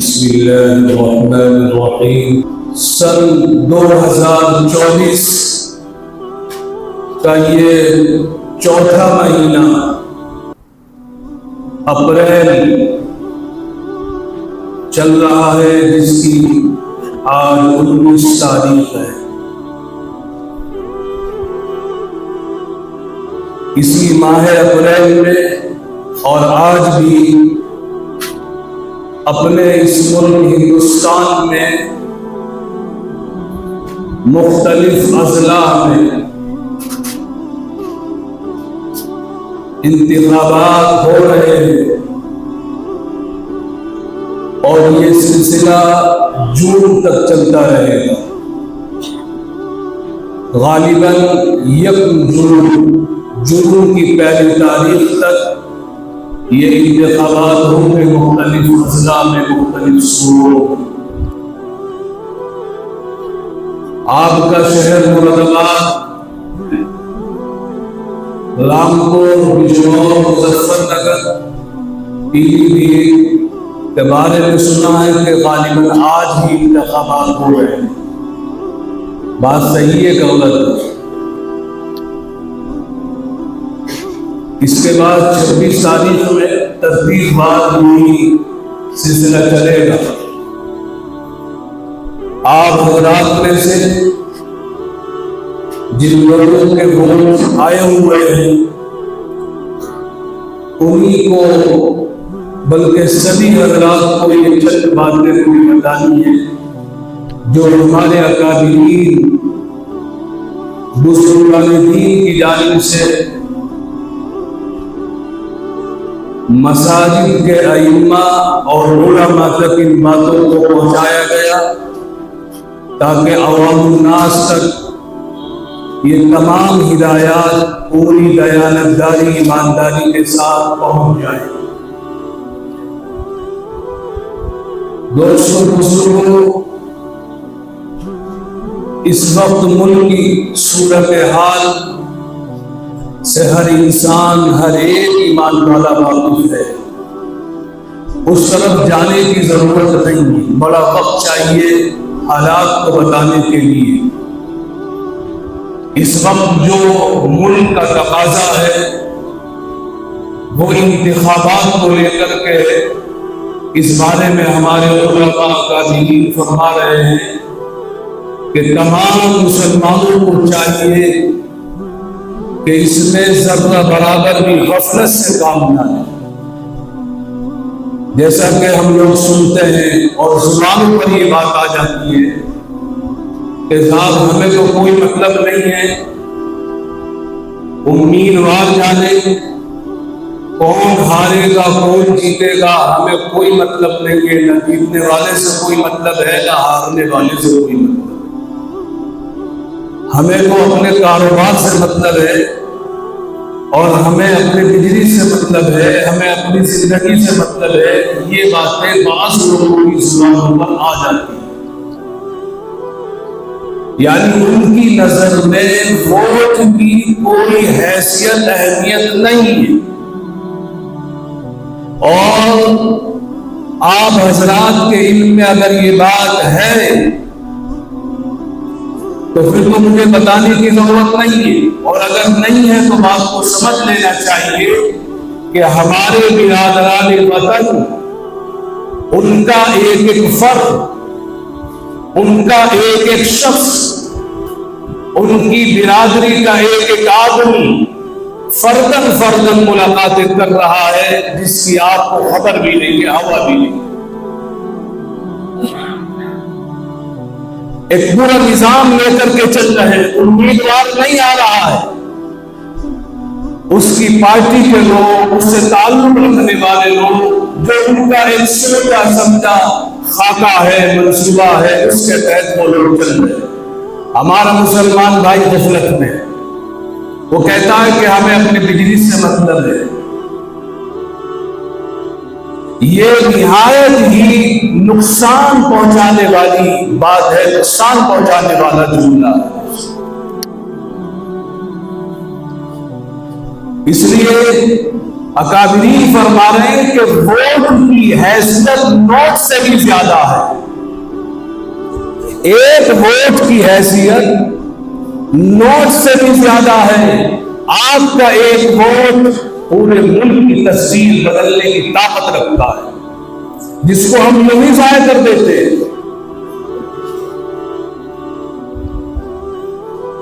بسم اللہ الرحمن الرحیم۔ سن 2024 کا یہ چوتھا مہینہ اپریل چل رہا ہے، جس کی آج 19 تاریخ ہے۔ اسی ماہ اپریل میں اور آج بھی اپنے اس ملک ہندوستان میں مختلف اضلاع میں انتخابات ہو رہے ہیں، اور یہ سلسلہ جون تک چلتا رہے گا۔ غالباً 1 جون کی پہلی تاریخ تک یہ انتخابات ہوں گے مختلف اضلاع میں، مختلف صوبوں میں۔ آپ کا شہر مراد آباد، رامپور، بجنور، مظفر نگر، پیلی بھیت کے بارے میں سنا ہے کہ غالباً آج ہی انتخابات ہو رہے ہیں۔ بات صحیح ہے کہ غلط ہے؟ اس کے بعد 26 تاریخ میں ترتیب بار بھی سلسلہ چلے گا۔ آپ حضرات میں سے جن لوگوں کے ووٹ آئے ہوئے ہیں انہی کو، بلکہ سبھی حضرات کو یہ چند باتیں پوری بتانی ہے جو ہمارے اکابرین بزرگان دین کی جانب سے مساجد کے ائمہ اور علماء تک ان باتوں کو پہنچایا گیا، تاکہ عوام الناس تک یہ تمام ہدایات پوری دیانتداری، ایمانداری کے ساتھ پہنچ جائیں۔ دوستوں بزرگوں، اس وقت ملک کی صورتحال سے ہر انسان، ہر ایک ایمان والا واقف ہے۔ اس طرف جانے کی ضرورت نہیں، بڑا وقت چاہیے حالات کو بتانے کے لیے۔ اس وقت جو ملک کا تقاضا ہے وہ انتخابات کو لے کر کے اس بارے میں ہمارے علماء اکابرین فرما رہے ہیں کہ تمام مسلمانوں کو چاہیے کہ اس میں ذرہ برابر بھی غفلت سے کام نہ لیں۔ جیسا کہ ہم لوگ سنتے ہیں اور زبانوں پر یہ بات آ جاتی ہے کہ صاحب ہمیں تو کوئی مطلب نہیں ہے، امیدوار جانے کون ہارے گا کون جیتے گا، ہمیں کوئی مطلب نہیں ہے، نہ جیتنے والے سے کوئی مطلب ہے نہ ہارنے والے سے کوئی مطلب۔ ہمیں تو اپنے کاروبار سے مطلب ہے، اور ہمیں اپنے بجلی سے مطلب ہے، ہمیں اپنی زندگی سے مطلب ہے۔ یہ باتیں بعض لوگوں کی زبانوں پر آ جاتی ہیں، یعنی ان کی نظر میں ووٹ کی کوئی حیثیت، اہمیت نہیں ہے۔ اور آپ حضرات کے علم میں اگر یہ بات ہے تو پھر تو مجھے بتانے کی ضرورت نہیں ہے، اور اگر نہیں ہے تو بات کو سمجھ لینا چاہیے کہ ہمارے برادران وطن، ان کا ایک ایک فرد، ان کا ایک ایک شخص، ان کی برادری کا ایک ایک آدمی فردن فردن ملاقاتیں کر رہا ہے، جس کی آپ کو خبر بھی نہیں ہے، ہوا بھی نہیں۔ ایک پورا نظام لے کر کے چل رہے، امیدوار نہیں آ رہا ہے، اس کی پارٹی کے لوگ، اس سے تعلق رکھنے والے لوگ، جو ان کا ایک سوچا سمجھا خاکہ ہے، منصوبہ ہے، اس کے تحت وہ لوگ چل رہے۔ ہمارا مسلمان بھائی غفلت میں، وہ کہتا ہے کہ ہمیں اپنی بجلی سے مطلب ہے۔ یہ نہایت ہی نقصان پہنچانے والی بات ہے، نقصان پہنچانے والا جملہ ہے۔ اس لیے اکابرین فرما رہے ہیں کہ ووٹ کی حیثیت نوٹ سے بھی زیادہ ہے. ایک ووٹ کی حیثیت نوٹ سے بھی زیادہ ہے. آپ کا ایک ووٹ پورے ملک کی تشکیل بدلنے کی طاقت رکھتا ہے، جس کو ہم یوں ہی ضائع کر دیتے ہیں.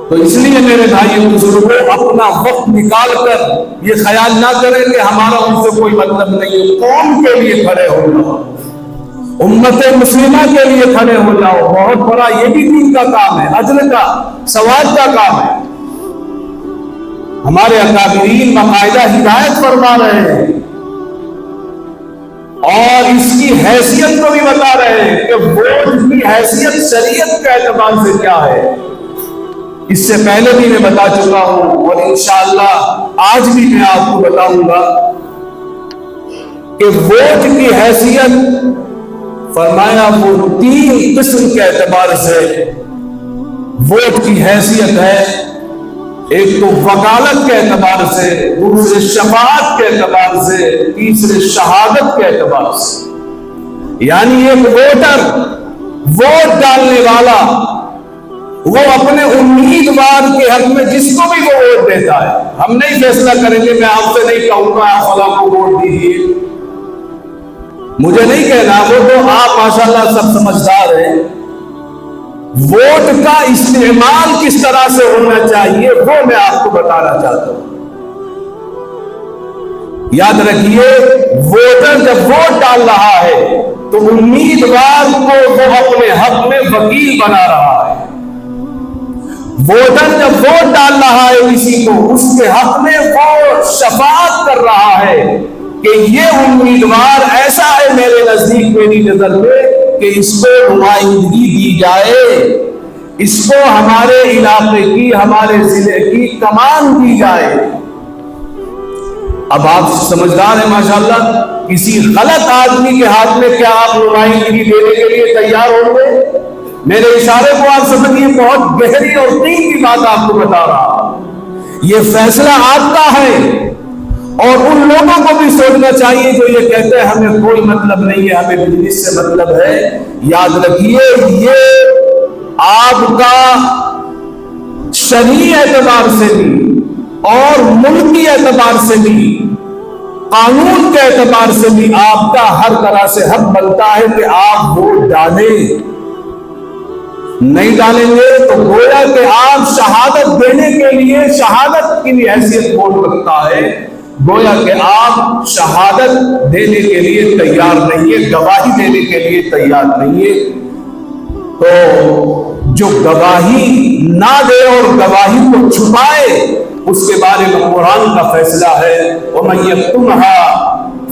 تو اس لیے میرے بھائی بزرگوں، اپنا وقت نکال کر یہ خیال نہ کریں کہ ہمارا ان سے کوئی مطلب نہیں ہے. قوم کے لیے کھڑے ہو جاؤ، امت مسلمہ کے لیے کھڑے ہو جاؤ. بہت بڑا یہ بھی دین کا کام ہے، اجر کا، ثواب کا کام ہے. ہمارے اکابرین باقاعدہ ہدایت فرما رہے ہیں اور اس کی حیثیت کو بھی بتا رہے ہیں کہ ووٹ کی حیثیت شریعت کے اعتبار سے کیا ہے. اس سے پہلے بھی میں بتا چکا ہوں اور انشاءاللہ آج بھی میں آپ کو بتاؤں گا کہ ووٹ کی حیثیت فرمایا وہ 3 قسم کے اعتبار سے ووٹ کی حیثیت ہے. ایک تو وکالت کے اعتبار سے، دوسرے شفاعت کے اعتبار سے، تیسرے شہادت کے اعتبار سے. یعنی ایک ووٹر، ووٹ ڈالنے والا، وہ اپنے امیدوار کے حق میں جس کو بھی وہ ووٹ دیتا ہے. ہم نہیں فیصلہ کریں گے، میں آپ سے نہیں کہوں گا آپ فلاں کو ووٹ دیجیے، مجھے نہیں کہنا. وہ تو آپ ماشاءاللہ سب سمجھدار ہیں. ووٹ کا استعمال کس طرح سے ہونا چاہیے وہ میں آپ کو بتانا چاہتا ہوں. یاد رکھیے، ووٹر جب ووٹ ڈال رہا ہے تو امیدوار کو وہ اپنے حق میں وکیل بنا رہا ہے. ووٹر جب ووٹ ڈال رہا ہے کسی کو، اس کے حق میں وہ شفاعت کر رہا ہے کہ یہ امیدوار ایسا ہے میرے نزدیک، میری نظر میں، کہ اس کو نمائندگی دی جائے، اس کو ہمارے علاقے کی، ہمارے ضلع کی کمان دی جائے. اب آپ سمجھدار ہیں ماشاءاللہ. کسی غلط آدمی کے ہاتھ میں کیا آپ نمائندگی دینے کے لیے تیار ہوں گے؟ میرے اشارے کو آپ سمجھیے، بہت گہری اور قیمتی بات آپ کو بتا رہا ہوں. یہ فیصلہ آپ کا ہے اور ان لوگوں کو بھی سوچنا چاہیے جو یہ کہتے ہیں ہمیں کوئی مطلب نہیں ہے، ہمیں بجنس سے مطلب ہے. یاد رکھیے، یہ آپ کا شرعی اعتبار سے بھی اور ملکی اعتبار سے بھی، قانون کے اعتبار سے بھی آپ کا ہر طرح سے حق بنتا ہے کہ آپ ووٹ ڈالیں. نہیں ڈالیں گے تو گویا کہ آپ شہادت دینے کے لیے، شہادت کی حیثیت ووٹ رکھتا ہے، گویا کہ آپ شہادت دینے کے لیے تیار نہیں ہے، گواہی دینے کے لیے تیار نہیں ہے. تو جو گواہی نہ دے اور گواہی کو چھپائے، اس کے بارے میں قرآن کا فیصلہ ہے، وَمَن يَكْتُمْهَا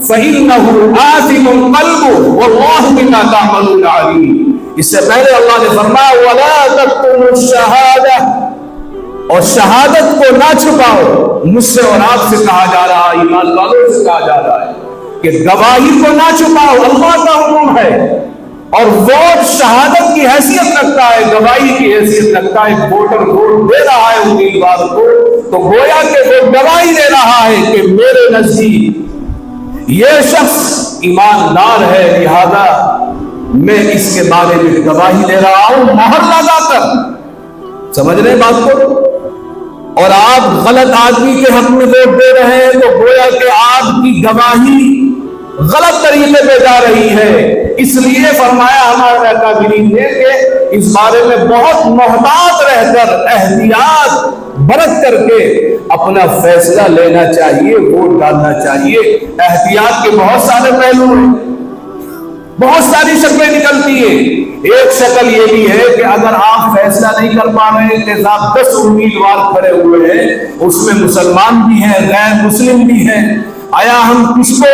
فَإِنَّهُ آثِمٌ قَلْبُهُ وَاللَّهُ بِمَا تَعْمَلُونَ عَلِيمٌ. اس سے پہلے اللہ نے فرمایا وَلَا تَكْتُمُوا الشَّهَادَةَ، اور شہادت کو نہ چھپاؤ. مجھ سے اور آپ سے کہا جا رہا ہے، ایمان والوں سے کہا جا رہا ہے کہ گواہی کو نہ چھپاؤ. اللہ کا حکم ہے اور ووٹ شہادت کی حیثیت رکھتا ہے، گواہی کی حیثیت رکھتا ہے. ووٹر ووٹ دے رہا ہے امیدوار کو تو گویا کہ وہ گواہی دے رہا ہے کہ میرے نزدیک یہ شخص ایماندار ہے، لہذا میں اس کے بارے میں گواہی دے رہا ہوں مہر لگا کر. سمجھ رہے بات کو؟ اور آپ غلط آدمی کے حق میں ووٹ دے رہے ہیں تو گویا کہ آپ کی گواہی غلط طریقے پہ جا رہی ہے. اس لیے فرمایا ہمارے اکابرین نے کہ اس بارے میں بہت محتاط رہ کر، احتیاط برت کر کے اپنا فیصلہ لینا چاہیے، ووٹ ڈالنا چاہیے. احتیاط کے بہت سارے پہلو ہیں، بہت ساری شکلیں نکلتی ہیں. ایک شکل یہ بھی ہے کہ اگر آپ فیصلہ نہیں کر پا رہے ہیں کہ 10 امیدوار کھڑے ہوئے ہیں، اس میں مسلمان بھی ہیں، غیر مسلم بھی ہیں، آیا ہم کس کو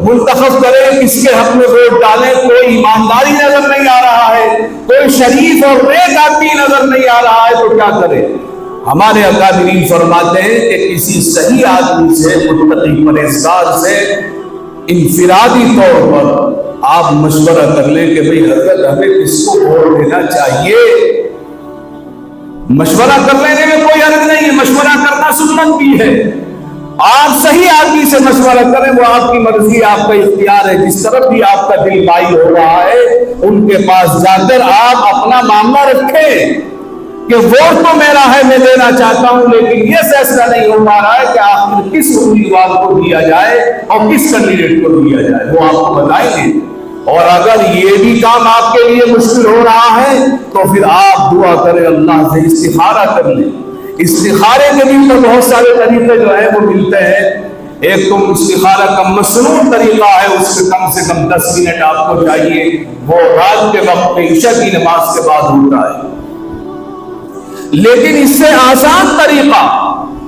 منتخب کریں، کس کے حق میں ووٹ ڈالیں؟ کوئی ایمانداری نظر نہیں آ رہا ہے، کوئی شریف اور نیک آدمی نظر نہیں آ رہا ہے، تو کیا کریں؟ ہمارے اکابرین فرماتے ہیں کہ کسی صحیح آدمی سے، متقی پرہیزگار سے انفرادی طور پر آپ مشورہ کر لیں کہ بھئی حضرت ہمیں کس کو ووٹ دینا چاہیے. مشورہ کر لینے میں کوئی حرج نہیں ہے، مشورہ کرنا سنت بھی ہے. آپ صحیح آدمی سے مشورہ کریں، وہ آپ کی مرضی، آپ کا اختیار ہے، جس طرف بھی آپ کا دل مائل ہو رہا ہے ان کے پاس جا کر آپ اپنا معاملہ رکھیں کہ ووٹ تو میرا ہے، میں دینا چاہتا ہوں، لیکن یہ فیصلہ نہیں ہو پا رہا ہے کہ آخر کس امیدوار کو دیا جائے اور کس کینڈیڈیٹ کو دیا جائے، وہ آپ کو بتائیں گے۔ اور اگر یہ بھی کام آپ کے لیے مشکل ہو رہا ہے تو پھر آپ دعا کریں، اللہ سے استخارہ کر لیں۔ استخارے کے بھی تو بہت سارے طریقے جو ہیں وہ ملتے ہیں۔ ایک تو استخارہ کا مسنون طریقہ ہے، اس سے کم 10 منٹ آپ کو چاہیے، وہ رات کے وقت میں عشاء کی نماز کے بعد ہوتا ہے۔ لیکن اس سے آسان طریقہ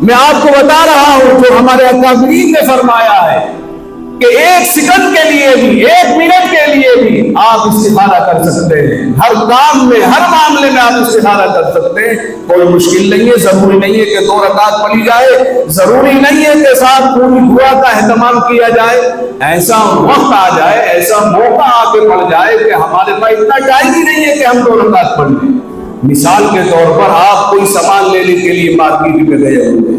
میں آپ کو بتا رہا ہوں جو ہمارے اکابرین نے فرمایا ہے کہ 1 سیکنڈ کے لیے بھی، 1 منٹ کے لیے بھی آپ استخارہ کر سکتے ہیں۔ ہر کام میں، ہر معاملے میں آپ استخارہ کر سکتے ہیں، کوئی مشکل نہیں ہے۔ ضروری نہیں ہے کہ 2 رکعت پڑھی جائے، ضروری نہیں ہے کہ ساتھ پوری دعا کا اہتمام کیا جائے۔ ایسا وقت آ جائے، ایسا موقع آ کے پڑ جائے کہ ہمارے پاس اتنا ٹائم ہی نہیں ہے کہ ہم 2 رکعت پڑھ لیں۔ مثال کے طور پر آپ کوئی سامان لینے کے لیے مارکیٹ میں گئے ہوئے،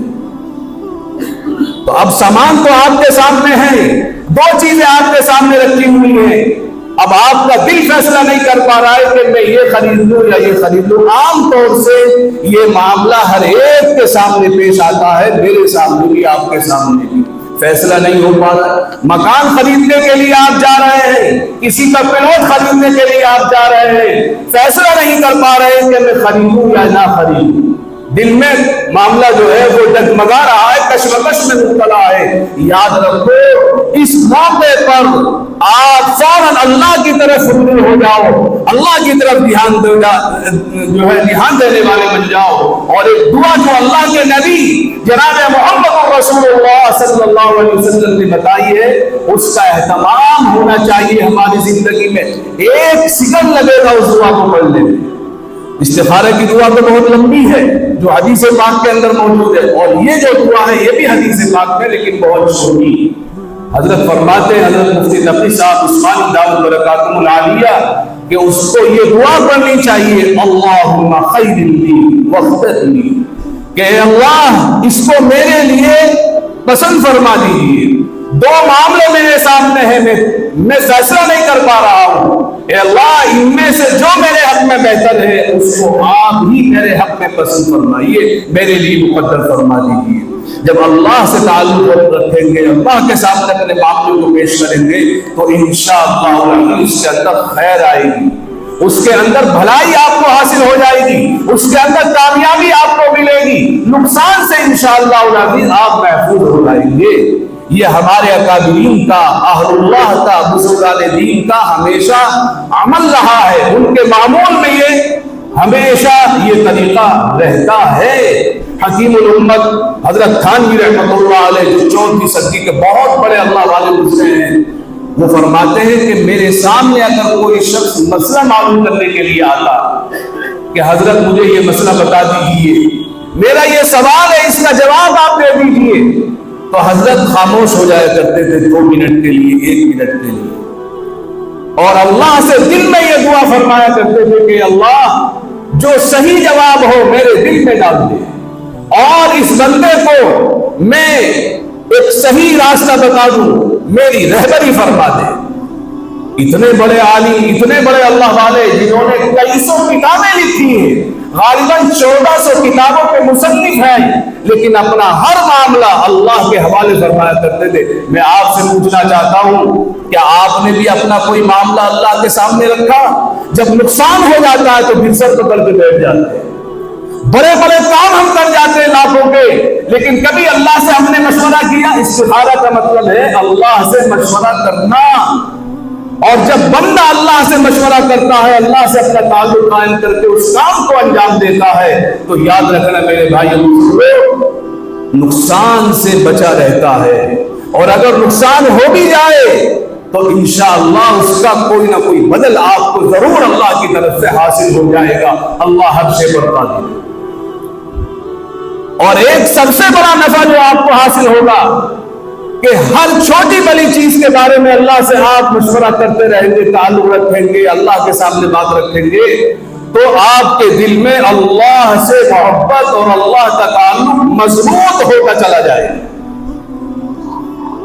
تو اب سامان تو آپ کے سامنے ہے، 2 چیزیں آپ کے سامنے رکھی ہوئی ہیں، اب آپ کا دل فیصلہ نہیں کر پا رہا ہے کہ میں یہ خرید لوں یا یہ خرید لوں۔ عام طور سے یہ معاملہ ہر ایک کے سامنے پیش آتا ہے، میرے سامنے بھی، آپ کے سامنے بھی، فیصلہ نہیں ہو پا رہا۔ مکان خریدنے کے لیے آپ جا رہے ہیں، کسی کا پلاٹ خریدنے کے لیے آپ جا رہے ہیں، فیصلہ نہیں کر پا رہے کہ میں خریدوں یا نہ خریدوں، دل میں معاملہ جو ہے وہ ڈگمگا رہا ہے، کشمکش میں مبتلا ہے۔ یاد رکھو اس موقع پر آپ فوراً اللہ کی طرف رجوع ہو جاؤ، اللہ کی طرف دھیان دینے والے بن جاؤ، اور ایک دعا جو اللہ کے نبی جناب محمد رسول اللہ صلی اللہ علیہ وسلم نے بتائی ہے، اس کا اہتمام ہونا چاہیے ہماری زندگی میں۔ 1 سیکنڈ لگے گا اس دعا کو پڑھنے میں۔ استخارہ کی دعا تو بہت لمبی ہے جو حدیث پاک کے اندر موجود ہے، اور یہ جو دعا ہے یہ بھی حدیث پاک میں، لیکن بہت چھوٹی۔ حضرت فرماتے ہیں، حضرت مفتی نقوی صاحب عثمانی دعوت برکاتہم العالیہ، کہ اس کو یہ دعا پڑھنی چاہیے، اللہم خیر لی واختر لی، کہ اے اللہ اس کو میرے لیے پسند فرما دیجیے۔ 2 معاملے میرے سامنے ہیں، میں فیصلہ نہیں کر پا رہا ہوں، اے اللہ ان میں سے جو میرے حق میں بہتر ہے اس کو آپ ہی میرے حق میں پسند فرمائیے، میرے لیے مقدر فرما دیجیے۔ جب اللہ سے تعلق رکھیں گے، اللہ کے سامنے اپنے معاملے کو پیش کریں گے، تو انشاءاللہ اس کے اندر خیر آئے گی، اس کے اندر بھلائی آپ کو حاصل ہو جائے گی، اس کے اندر کامیابی آپ کو ملے گی، نقصان سے انشاءاللہ العزیز آپ محفوظ ہو جائیں گے۔ یہ ہمارے اکابرین کا، اہل اللہ کا، بزرگان دین کا ہمیشہ عمل رہا ہے، ان کے معمول میں یہ ہمیشہ یہ طریقہ رہتا ہے۔ حکیم الامت حضرت تھانوی رحمۃ اللہ علیہ جو 4ویں صدی کے بہت بڑے اللہ والے گزرے ہیں، وہ فرماتے ہیں کہ میرے سامنے اگر کوئی شخص مسئلہ معلوم کرنے کے لیے آتا کہ حضرت مجھے یہ مسئلہ بتا دیجیے، میرا یہ سوال ہے، اس کا جواب آپ دے دیجیے، تو حضرت خاموش ہو جایا کرتے تھے 2 منٹ کے لیے، 1 منٹ کے لیے، اور اللہ سے دل میں یہ دعا فرمایا کرتے تھے کہ اللہ جو صحیح جواب ہو میرے دل میں ڈال دے، اور اس بندے کو میں ایک صحیح راستہ بتا دوں، میری رہبری فرما دے۔ اتنے بڑے عالم، اتنے بڑے اللہ والے جنہوں نے کئی سو کتابیں لکھی ہیں، غالباً 1400 کتابوں کے مصنف ہیں، لیکن اپنا ہر معاملہ اللہ کے حوالے فرمایا کرتے تھے۔ میں آپ سے پوچھنا چاہتا ہوں، کیا آپ نے بھی اپنا کوئی معاملہ اللہ کے سامنے رکھا؟ جب نقصان ہو جاتا ہے تو پھر سر پکڑ کے بیٹھ جاتے ہیں، بڑے بڑے کام ہم کر جاتے ہیں لاکھوں کے، لیکن کبھی اللہ سے ہم نے مشورہ کیا؟ استخارہ کا مطلب ہے اللہ سے مشورہ کرنا، اور جب بندہ اللہ سے مشورہ کرتا ہے، اللہ سے اپنا تعلق قائم کر کے اس کام کو انجام دیتا ہے، تو یاد رکھنا میرے بھائیوں، نقصان سے بچا رہتا ہے، اور اگر نقصان ہو بھی جائے تو انشاءاللہ اس کا کوئی نہ کوئی بدل آپ کو ضرور اللہ کی طرف سے حاصل ہو جائے گا۔ اللہ ہر سے بڑھتا دے، اور ایک سب سے بڑا نفع جو آپ کو حاصل ہوگا کہ ہر چھوٹی بڑی چیز کے بارے میں اللہ سے آپ مشورہ کرتے رہیں گے، تعلق رکھیں گے، اللہ کے سامنے بات رکھیں گے، تو آپ کے دل میں اللہ سے محبت اور اللہ کا تعلق مضبوط ہوتا چلا جائے گا۔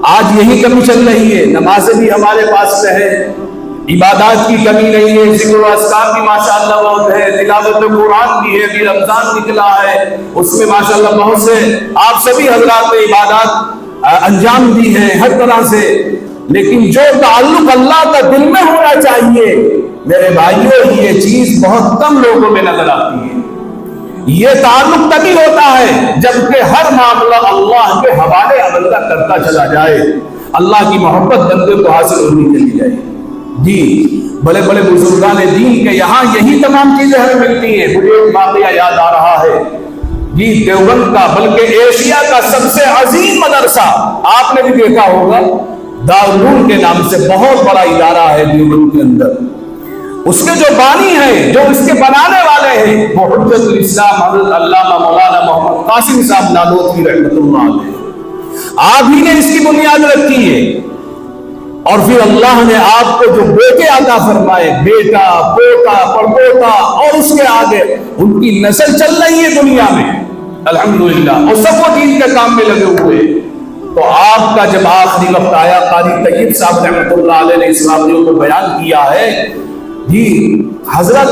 آج یہی کمی چل رہی ہے، نمازیں بھی ہمارے پاس میں ہے، عبادات کی کمی نہیں ہے، ذکر و اذکار بھی ماشاءاللہ بہت ہے، تلاوت قرآن بھی ہے، ابھی رمضان نکلا ہے اس میں ماشاءاللہ بہت سے آپ سبھی حضرات نے عبادات انجام دی ہے ہر طرح سے، لیکن جو تعلق اللہ کا دل میں ہونا چاہیے میرے بھائیوں یہ چیز بہت کم لوگوں میں نظر آتی ہے۔ یہ تعلق تبھی ہوتا ہے جبکہ ہر معاملہ اللہ کے حوالے بندہ کرتا چلا جائے، اللہ کی محبت بندے کو حاصل ہونی چلی جائے۔ جی بڑے بڑے بزرگان دین کے یہاں یہی تمام چیزیں ہمیں ملتی ہیں۔ مجھے ایک واقعہ یاد آ رہا ہے جی دیوبند کا، بلکہ ایشیا کا سب سے عظیم مدرسہ آپ نے بھی دیکھا ہوگا، دارالعلوم کے نام سے بہت بڑا ادارہ ہے دیوبند کے اندر۔ اس کے جو بانی ہیں، جو اس کے بنانے والے ہیں، وہ حجت الاسلام حضرت علامہ مولانا محمد قاسم صاحب نانوتوی رحمۃ اللہ علیہ، آپ ہی نے اس کی بنیاد رکھی ہے۔ اور پھر اللہ نے آپ کو جو بیٹے عطا فرمائے، بیٹا پوتا پڑپوتا اور اس کے آگے ان کی نسل چل رہی ہے دنیا میں الحمدللہ، اور سب وہ دین کے کام میں لگے ہوئے۔ تو آپ کا جب آخری وقت آیا، قاری طیب صاحب رحمۃ اللہ علیہ نے اس واقعے کو بیان کیا ہے جی، حضرت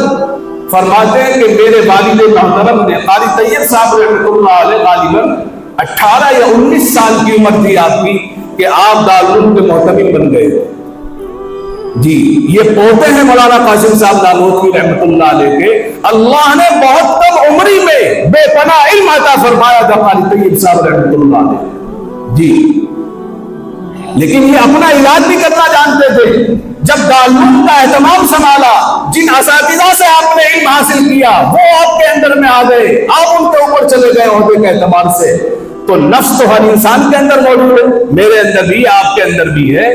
فرماتے ہیں کہ میرے والد محترم نے، قاری طیب صاحب رحمۃ اللہ علیہ غالباً 18 یا 19 سال کی عمر تھی آپ کی کہ آپ دارالعلوم کے محتمم بن گئے جی۔ یہ پوتے ہیں مولانا قاسم صاحب نانوتوی رحمۃ اللہ علیہ کے، اللہ نے بہت کم عمری میں بے پناہ علم عطا فرمایا تھا قاری طیب صاحب رحمۃ اللہ علیہ جی، لیکن یہ اپنا علاج بھی کرنا جانتے تھے۔ جب دارالعلوم کا اہتمام سنبھالا، جن اساتذہ سے آپ نے علم حاصل کیا وہ آپ کے اندر میں آ گئے، آپ ان کے اوپر چلے گئے عہدے کے اعتبار سے، تو نفس تو ہر انسان کے اندر موجود ہے، میرے اندر بھی آپ کے اندر بھی ہے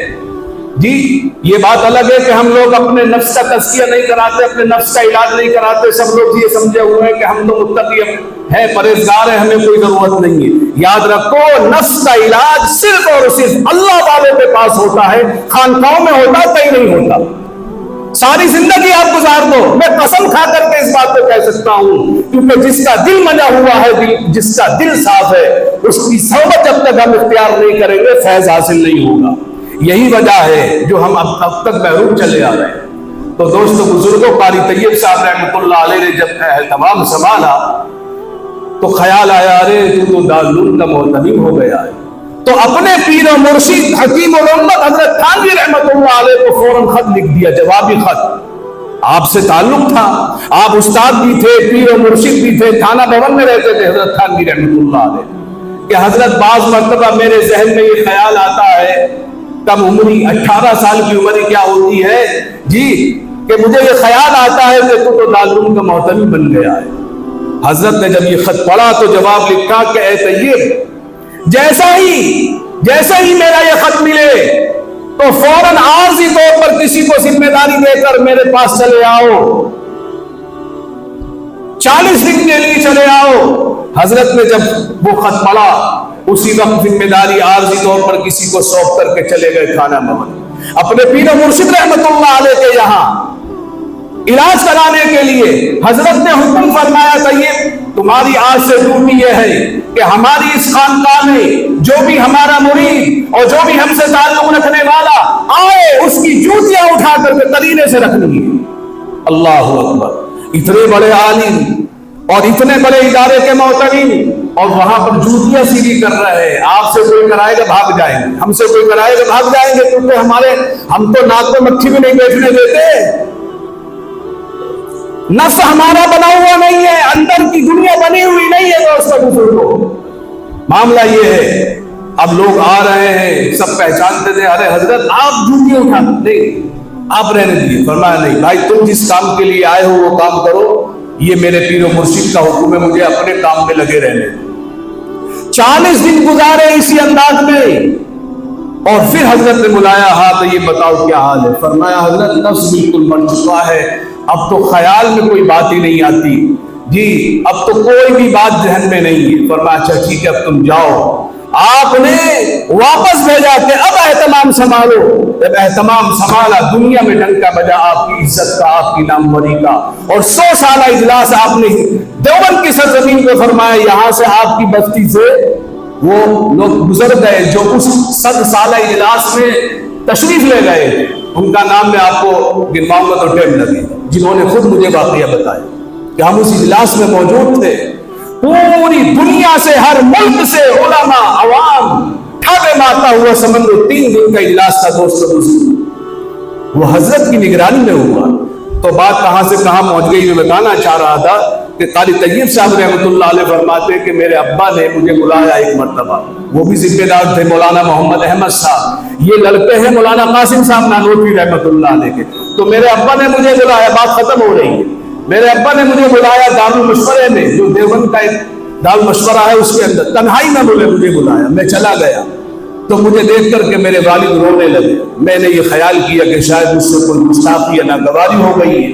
جی۔ یہ بات الگ ہے کہ ہم لوگ اپنے نفس کا تزکیہ نہیں کراتے، اپنے نفس کا علاج نہیں کراتے، سب لوگ یہ سمجھے ہوئے ہیں کہ ہم تو متقی ہیں، پرہیزگار ہیں، ہمیں کوئی ضرورت نہیں ہے۔ یاد رکھو نفس کا علاج صرف اور صرف اللہ والوں کے پاس ہوتا ہے، خانقاہوں میں ہوتا کہیں نہیں ہوتا۔ ساری زندگی آپ گزار دو، میں قسم کھا کر کے اس بات کو کہہ سکتا ہوں، کیونکہ جس کا دل منجا ہوا ہے، جس کا دل صاف ہے، اس کی صحبت جب تک ہم اختیار نہیں کریں گے فیض حاصل نہیں ہوگا۔ یہی وجہ ہے جو ہم اب تک محروم چلے آ رہے ہیں۔ تو دوستو بزرگوں، قاری طیب صاحب رحمۃ اللہ علیہ نے جب اہتمام سنبھالا تو خیال آیا ارے تو دارالعلوم کا محتمم ہو گیا ہے، تو اپنے پیر و مرشد حکیم الامت حضرت تھانوی رحمۃ اللہ علیہ کو فوراً خط لکھ دیا، جوابی خط۔ آپ سے تعلق تھا، آپ استاد بھی تھے، پیر و مرشد بھی تھے، تھانہ بھون میں رہتے تھے حضرت تھانوی رحمۃ اللہ علیہ، کہ حضرت بعض مرتبہ میرے ذہن میں یہ خیال آتا ہے، کم عمری 18 سال کی عمر کیا ہوتی ہے جی، کہ مجھے یہ خیال آتا ہے کہ تو دارالعلوم کا محتمم بن گیا ہے۔ حضرت نے جب یہ خط پڑھا تو جواب لکھا کہ اے طیب، جیسے ہی میرا یہ خط ملے تو فوراً عارضی طور پر کسی کو ذمہ داری دے کر میرے پاس چلے آؤ، 40 دن کے لیے چلے آؤ۔ حضرت نے جب وہ خط پڑھا اسی وقت ذمہ داری عارضی طور پر کسی کو سونپ کر کے چلے گئے تھانہ بھون، اپنے پیر و مرشد رحمت اللہ علیہ کے یہاں علاج کرانے کے لیے۔ حضرت نے حکم فرمایا طیب تمہاری آج سے ڈیوٹی یہ ہے کہ ہماری اس خانقاہ میں جو بھی ہمارا مرید اور جو بھی ہم سے تعلق رکھنے والا آئے اس کی جوتیاں اٹھا کر کے قرینے سے رکھنی ہے۔ اللہ اکبر، اتنے بڑے عالم اور اتنے بڑے ادارے کے محتمم اور وہاں پر جوتیاں سیدھی کر رہے ہیں۔ آپ سے کوئی کرائے گا بھاگ جائیں گے، ہم سے کوئی کرائے گا بھاگ جائیں گے، کیونکہ ہم تو ناک میں مکھی بھی نہیں بیٹھنے دیتے۔ نفس ہمارا بنا ہوا نہیں ہے، اندر کی دنیا بنی ہوئی نہیں ہے۔ دوستو بزرگوں، معاملہ یہ ہے، اب لوگ آ رہے ہیں، سب پہچانتے تھے، ارے حضرت آپ جوتیاں اٹھا نہیں، آپ رہنے دیجیے۔ فرمایا نہیں بھائی، تم جس کام کے لیے آئے ہو وہ کام کرو، یہ میرے پیر و مرشد کا حکم ہے، مجھے اپنے کام میں لگے رہنے۔ 40 دن گزارے اسی انداز میں، اور پھر حضرت نے بلایا، ہاں تو یہ بتاؤ کیا حال ہے؟ فرمایا حضرت نفس بالکل مر چکا ہے، اب تو خیال میں کوئی بات ہی نہیں آتی جی، اب تو کوئی بھی بات ذہن میں نہیں ہے۔ فرمایا اچھا ٹھیک ہے اب تم جاؤ۔ آپ نے واپس بھیجا کہ اب اہتمام سنبھالو۔ جب اہتمام سنبھالا، دنیا میں ڈنکا بجا آپ کی عزت کا، آپ کی ناموری کا، اور 100 سالہ اجلاس آپ نے دیوبند کی سرزمین کو فرمایا یہاں سے آپ کی بستی سے وہ لوگ گزر گئے جو اس 100 سالہ اجلاس میں تشریف لے گئے تھے، ان کا نام میں آپ کو گنواؤں گا تو ٹائم لگے، جنہوں نے خود مجھے واقعہ بتایا کہ ہم اس اجلاس میں موجود تھے، پوری دنیا سے، ہر ملک سے علماء، عوام ٹھاٹے مارتا ہوا سمندر، 3 دن کا اجلاس تھا دوستو بزرگ، وہ حضرت کی نگرانی میں ہوا۔ تو بات کہاں سے کہاں پہنچ گئی، میں بتانا چاہ رہا تھا کہ قاری طیب صاحب رحمۃ اللہ علیہ فرماتے کہ میرے ابا نے مجھے بلایا ایک مرتبہ، وہ بھی ذمہ دار تھے مولانا محمد احمد صاحب، یہ لڑکے ہیں مولانا قاسم صاحب نانوتوی رحمۃ اللہ علیہ کے۔ تو میرے ابا نے مجھے بلایا، بات ختم ہو رہی ہے، میرے ابا نے مجھے بلایا دارالمشورے میں، جو دیوبند کا ایک دارالمشورہ ہے اس کے اندر، تنہائی میں مجھے بلایا، میں چلا گیا تو مجھے دیکھ کر کے میرے والد رونے لگے۔ میں نے یہ خیال کیا کہ شاید مجھ سے کوئی گستاخی یا ناگواری ہو گئی ہے،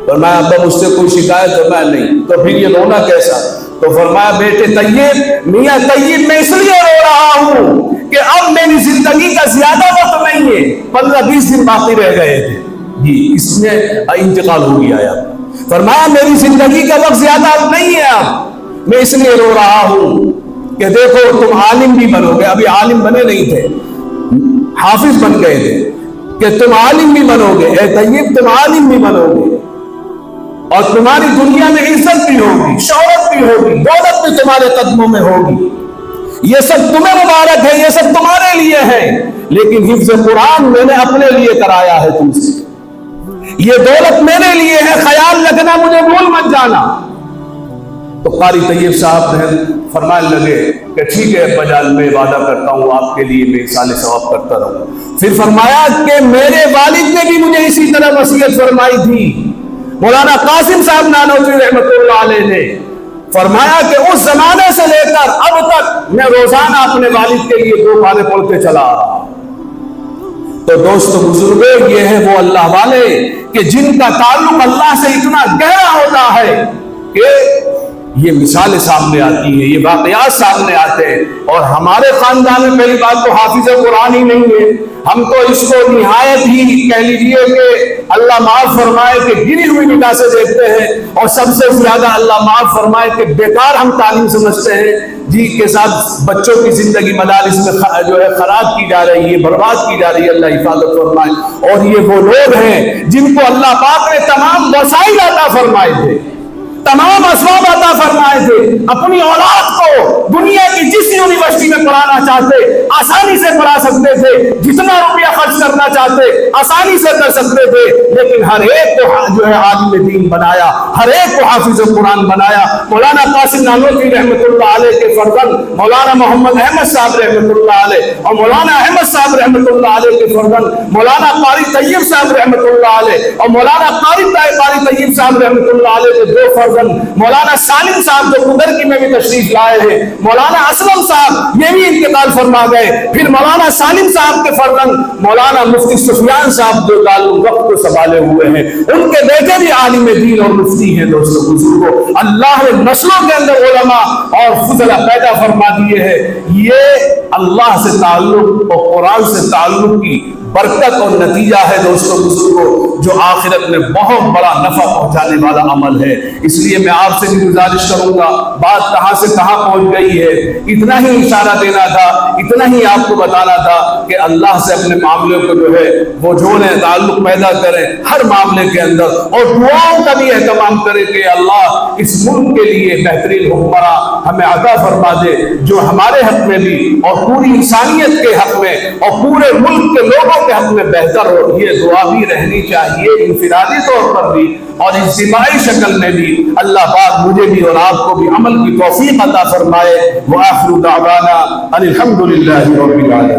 فرمایا ابا مجھ سے کوئی شکایت ہے؟ میں نہیں۔ تو پھر یہ رونا کیسا؟ تو فرمایا بیٹے طیب، میاں طیب میں اس لیے رو رہا ہوں کہ اب میری زندگی کا زیادہ وقت نہیں ہے، 15-20 دن باقی رہ گئے تھے جی، اس میں انتقال ہو گیا ہے۔ فرمایا میری زندگی کا وقت زیادہ نہیں ہے اب، میں اس لیے رو رہا ہوں کہ دیکھو تم عالم بھی بنو گے، ابھی عالم بنے نہیں تھے، حافظ بن گئے تھے، کہ تم عالم بھی بنو گے، اے طیب تم عالم بھی بنو گے، اور تمہاری دنیا میں عزت بھی ہوگی، شہرت بھی ہوگی، دولت بھی تمہارے قدموں میں ہوگی، یہ سب تمہیں مبارک ہے، یہ سب تمہارے لیے ہے، لیکن حفظ قرآن میں نے اپنے لیے کرایا ہے تم سے، یہ دولت میرے لیے ہے، خیال رکھنا، مجھے بھول مت جانا۔ تو قاری طیب صاحب نے فرمانے لگے کہ ٹھیک ہے ابا جان، میں وعدہ کرتا ہوں آپ کے لیے میں ایصال ثواب کرتا رہوں۔ پھر فرمایا کہ میرے والد نے بھی مجھے اسی طرح وصیت فرمائی تھی، مولانا قاسم صاحب نانوتوی رحمۃ اللہ علیہ نے فرمایا کہ اس زمانے سے لے کر اب تک میں روزانہ اپنے والد کے لیے 2 پارے پڑھتے چلا آ رہا۔ تو دوستو بزرگوں، یہ ہے وہ اللہ والے کہ جن کا تعلق اللہ سے اتنا گہرا ہوتا ہے کہ یہ مثالیں سامنے آتی ہیں، یہ واقعات سامنے آتے ہیں۔ اور ہمارے خاندان میں پہلی بات تو حافظ قرآن ہی نہیں ہے، ہم تو اس کو نہایت ہی کہہ لیجئے کہ اللہ معاف فرمائے کہ گری ہوئی نگاہ سے دیکھتے ہیں، اور سب سے زیادہ اللہ معاف فرمائے کہ بیکار ہم تعلیم سمجھتے ہیں جی، کے ساتھ بچوں کی زندگی مدارس میں جو ہے خراب کی جا رہی ہے، برباد کی جا رہی ہے، اللہ حفاظت فرمائے۔ اور یہ وہ لوگ ہیں جن کو اللہ پاک نے تمام وسائل عطا فرمائے تھے، تمام اسباب عطا فرمائے تھے، اپنی اولاد کو دنیا کی جس یونیورسٹی میں پڑھانا چاہتے آسانی سے پڑھا سکتے تھے، جتنا روپیہ خرچ کرنا چاہتے آسانی سے کر سکتے تھے، لیکن ہر ایک کو جو ہے عالم دین بنایا، ہر ایک کو حافظ قرآن بنایا۔ مولانا قاسم نانوتوی رحمۃ اللہ علیہ کے فرزند مولانا محمد احمد صاحب رحمۃ اللہ علیہ، اور مولانا احمد صاحب رحمۃ اللہ علیہ کے فرزند مولانا قاری طیب صاحب رحمۃ اللہ علیہ، اور مولانا قاری طیب صاحب رحمۃ اللہ علیہ کے 2 فرزند مولانا سالم صاحب جو قدر کی میں بھی تشریف لائے ہیں، مولانا اسلم صاحب یہ بھی انتقال فرما گئے، پھر مولانا سالم صاحب کے فرزند مولانا مفتی سفیان صاحب جو دارالوقف کو سنبھالے ہوئے ہیں، ان کے بیٹے بھی عالم دین اور مفتی ہیں۔ دوستو بزرگوں، اللہ نے نسلوں کے اندر علماء اور فضلا پیدا فرما دیے ہیں، یہ اللہ سے تعلق اور قرآن سے تعلق کی برکت اور نتیجہ ہے دوستو بزرگوں، جو آخرت میں بہت بڑا نفع پہنچانے والا عمل ہے۔ اس لیے میں آپ سے بھی گزارش کروں گا، بات کہاں سے کہاں پہنچ گئی ہے، اتنا ہی اشارہ دینا تھا، اتنا ہی آپ کو بتانا تھا کہ اللہ سے اپنے معاملے کو جو ہے وہ جوڑیں، تعلق پیدا کریں ہر معاملے کے اندر، اور دعاؤں کا بھی اہتمام کریں کہ اللہ اس ملک کے لیے بہترین حکمراں ہمیں عطا فرما دے، جو ہمارے حق میں بھی اور پوری انسانیت کے حق میں اور پورے ملک کے لوگوں کے حق میں بہتر ہو۔ یہ دعا بھی رہنی چاہیے انفرادی طور پر بھی اور اجتماعی شکل میں بھی۔ اللہ پاک مجھے بھی اور آپ کو بھی عمل کی توفیق عطا فرمائے۔ وآخر دعوانا ان الحمد للہ رب العالمین۔